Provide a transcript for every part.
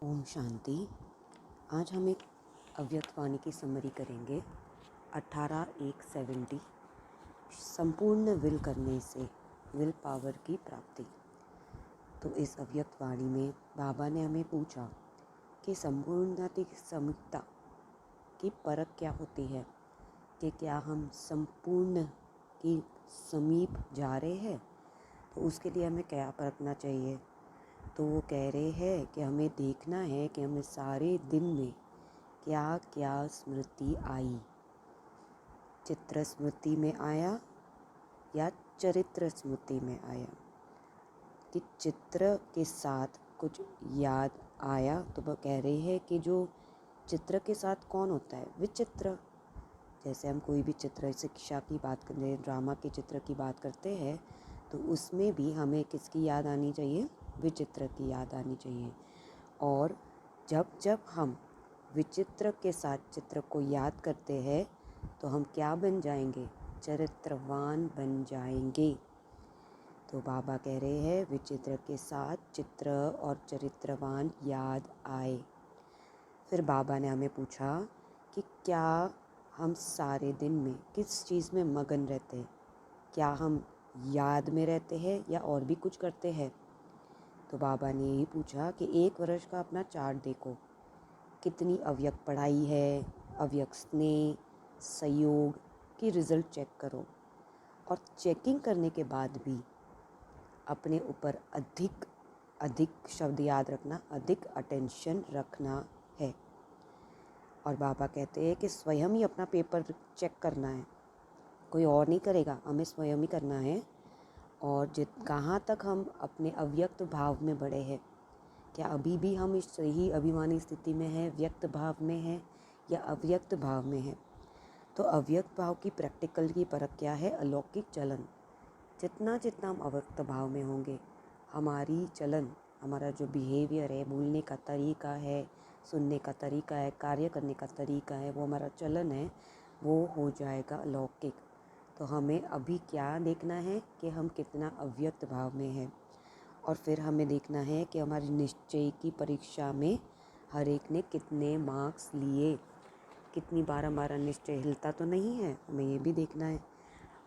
ओम शांति। आज हम एक अव्यक्त वाणी की समरी करेंगे। 18:1:70 संपूर्ण विल करने से विल पावर की प्राप्ति। तो इस अव्यक्त वाणी में बाबा ने हमें पूछा कि संपूर्णाधिक समीपता की परख क्या होती है, कि क्या हम संपूर्ण की समीप जा रहे हैं, तो उसके लिए हमें क्या परखना चाहिए। तो वो कह रहे हैं कि हमें देखना है कि हमें सारे दिन में क्या क्या स्मृति आई, चित्र स्मृति में आया या चरित्र स्मृति में आया। कि चित्र के साथ कुछ याद आया तो वो कह रहे हैं कि जो चित्र के साथ कौन होता है, विचित्र। जैसे हम कोई भी चित्र, शिक्षा की बात करते हैं, ड्रामा के चित्र की बात करते हैं, तो उसमें भी हमें किसकी याद आनी चाहिए, विचित्र की याद आनी चाहिए। और जब जब हम विचित्र के साथ चित्र को याद करते हैं तो हम क्या बन जाएंगे, चरित्रवान बन जाएंगे। तो बाबा कह रहे हैं विचित्र के साथ चित्र और चरित्रवान याद आए। फिर बाबा ने हमें पूछा कि क्या हम सारे दिन में किस चीज़ में मगन रहते हैं, क्या हम याद में रहते हैं या और भी कुछ करते हैं। तो बाबा ने यही पूछा कि 1 वर्ष का अपना चार्ट देखो, कितनी अव्यक्त पढ़ाई है, अव्यक्त स्नेह, सहयोग की रिज़ल्ट चेक करो। और चेकिंग करने के बाद भी अपने ऊपर अधिक अधिक शब्द याद रखना, अधिक अटेंशन रखना है। और बाबा कहते हैं कि स्वयं ही अपना पेपर चेक करना है, कोई और नहीं करेगा, हमें स्वयं ही करना है। और कहाँ तक हम अपने अव्यक्त भाव में बढ़े हैं, क्या अभी भी हम इस सही अभिमानी स्थिति में हैं, व्यक्त भाव में हैं या अव्यक्त भाव में हैं। तो अव्यक्त भाव की प्रैक्टिकल की परख क्या है, अलौकिक चलन। जितना जितना हम अव्यक्त भाव में होंगे, हमारी चलन, हमारा जो बिहेवियर है, बोलने का तरीका है, सुनने का तरीका है, कार्य करने का तरीका है, वो हमारा चलन है, वो हो जाएगा अलौकिक। तो हमें अभी क्या देखना है कि हम कितना अव्यक्त भाव में हैं। और फिर हमें देखना है कि हमारी निश्चय की परीक्षा में हर एक ने कितने मार्क्स लिए, कितनी बार हमारा निश्चय हिलता तो नहीं है, हमें ये भी देखना है।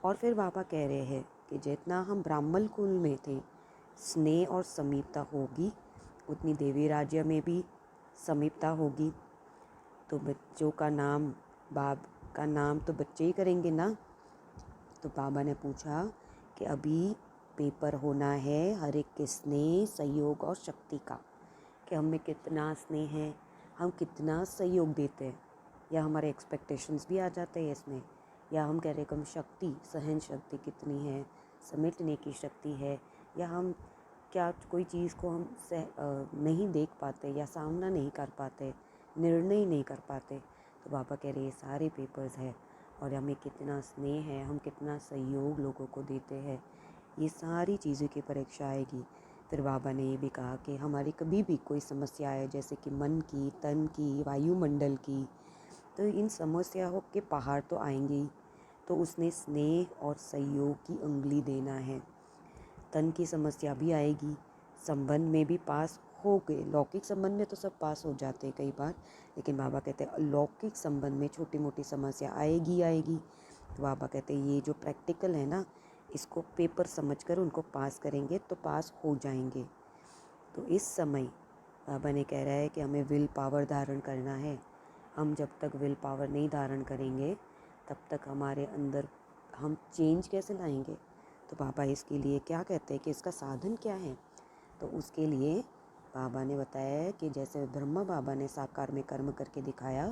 और फिर बाबा कह रहे हैं कि जितना हम ब्राह्मण कुल में थे, स्नेह और समीपता होगी, उतनी देवी राज्य में भी समीपता होगी। तो बच्चों का नाम, बाप का नाम तो बच्चे ही करेंगे ना। तो बाबा ने पूछा कि अभी पेपर होना है हर एक के स्नेह, सहयोग और शक्ति का, कि हमें कितना स्नेह है, हम कितना सहयोग देते हैं, या हमारे एक्सपेक्टेशंस भी आ जाते हैं इसमें, या हम कह रहे हैं कि हम शक्ति, सहन शक्ति कितनी है, समेटने की शक्ति है, या हम क्या कोई चीज़ को हम नहीं देख पाते या सामना नहीं कर पाते, निर्णय नहीं कर पाते। तो बाबा कह रहे हैं सारे पेपर्स है, और हमें कितना स्नेह है, हम कितना सहयोग लोगों को देते हैं, ये सारी चीज़ों की परीक्षा आएगी। फिर बाबा ने ये भी कहा कि हमारी कभी भी कोई समस्या है, जैसे कि मन की, तन की, वायुमंडल की, तो इन समस्याओं के पहाड़ तो आएंगे ही। तो उसने स्नेह और सहयोग की उंगली देना है। तन की समस्या भी आएगी, संबंध में भी पास हो गए, लौकिक संबंध में तो सब पास हो जाते हैं कई बार, लेकिन बाबा कहते हैं अलौकिक संबंध में छोटी मोटी समस्या आएगी आएगी। तो बाबा कहते हैं ये जो प्रैक्टिकल है ना, इसको पेपर समझकर उनको पास करेंगे तो पास हो जाएंगे। तो इस समय बाबा ने कह रहा है कि हमें विल पावर धारण करना है। हम जब तक विल पावर नहीं धारण करेंगे तब तक हमारे अंदर हम चेंज कैसे लाएंगे। तो बाबा इसके लिए क्या कहते हैं कि इसका साधन क्या है। तो उसके लिए बाबा ने बताया है कि जैसे ब्रह्मा बाबा ने साकार में कर्म करके दिखाया,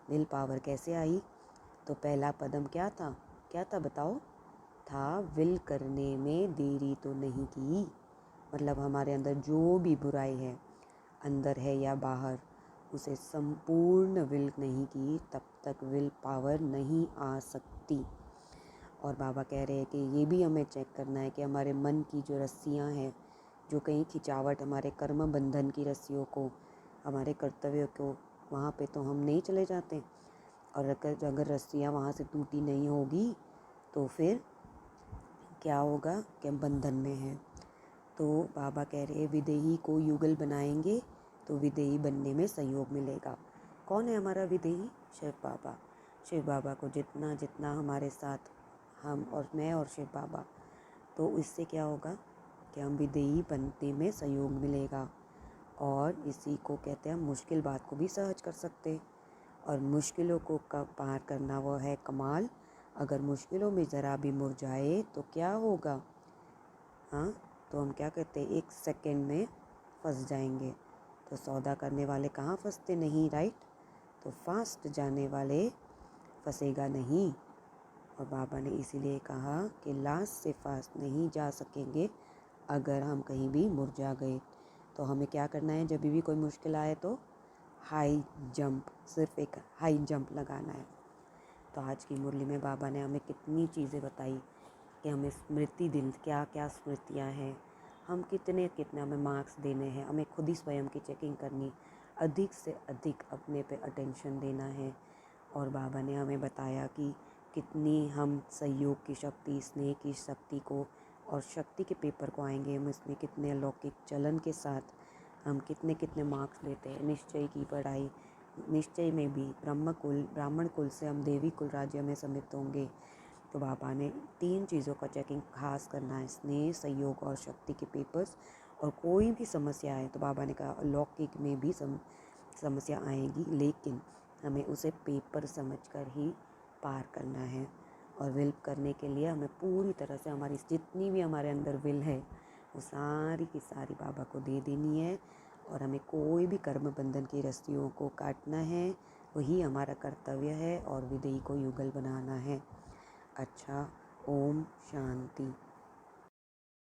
विल पावर कैसे आई। तो पहला कदम क्या था बताओ, था विल करने में देरी तो नहीं की। मतलब हमारे अंदर जो भी बुराई है, अंदर है या बाहर, उसे संपूर्ण विल नहीं की, तब तक विल पावर नहीं आ सकती। और बाबा कह रहे हैं कि ये भी हमें चेक करना है कि हमारे मन की जो रस्सियाँ हैं, जो कहीं खिंचावट, हमारे कर्म बंधन की रस्सियों को, हमारे कर्तव्यों को, वहाँ पे तो हम नहीं चले जाते। और अगर रस्सियाँ वहाँ से टूटी नहीं होगी तो फिर क्या होगा कि हम बंधन में हैं। तो बाबा कह रहे हैं विदेही को युगल बनाएंगे तो विदेही बनने में सहयोग मिलेगा। कौन है हमारा विदेही? शिव बाबा। शिव बाबा को जितना जितना हमारे साथ हम और मैं और शिव बाबा, तो इससे क्या होगा कि हम विदेही बनने में सहयोग मिलेगा। और इसी को कहते हैं, हम मुश्किल बात को भी सहज कर सकते। और मुश्किलों को पार करना वो है कमाल। अगर मुश्किलों में ज़रा भी मुरझाए तो क्या होगा? हाँ, तो हम क्या कहते हैं, 1 सेकंड में फंस जाएंगे। तो सौदा करने वाले कहाँ फंसते नहीं, राइट? तो फास्ट जाने वाले फंसेगा नहीं। और बाबा ने इसीलिए कहा कि लास्ट से फास्ट नहीं जा सकेंगे अगर हम कहीं भी मुरझा गए। तो हमें क्या करना है, जब भी कोई मुश्किल आए तो हाई जंप, सिर्फ एक हाई जंप लगाना है। तो आज की मुरली में बाबा ने हमें कितनी चीज़ें बताई कि हमें स्मृति दिन क्या क्या स्मृतियाँ हैं, हम कितने कितने हमें मार्क्स देने हैं, हमें खुद ही स्वयं की चेकिंग करनी, अधिक से अधिक अपने पे अटेंशन देना है। और बाबा ने हमें बताया कि कितनी हम सहयोग की शक्ति, स्नेह की शक्ति को और शक्ति के पेपर को आएंगे हम इसमें कितने अलौकिक चलन के साथ हम कितने कितने मार्क्स लेते हैं। निश्चय की पढ़ाई, निश्चय में भी ब्राह्मण कुल से हम देवी कुल राज्य में सम्मिलित होंगे। तो बाबा ने 3 चीज़ों का चेकिंग खास करना है, स्नेह, सहयोग और शक्ति के पेपर्स। और कोई भी समस्या आए तो बाबा ने कहा अलौकिक में भी समस्या आएगी, लेकिन हमें उसे पेपर समझकर ही पार करना है। और विल करने के लिए हमें पूरी तरह से हमारी जितनी भी हमारे अंदर विल है वो सारी की सारी बाबा को दे देनी है। और हमें कोई भी कर्म बंधन की रस्सियों को काटना है, वही हमारा कर्तव्य है। और विदेही को युगल बनाना है। अच्छा, ओम शांति।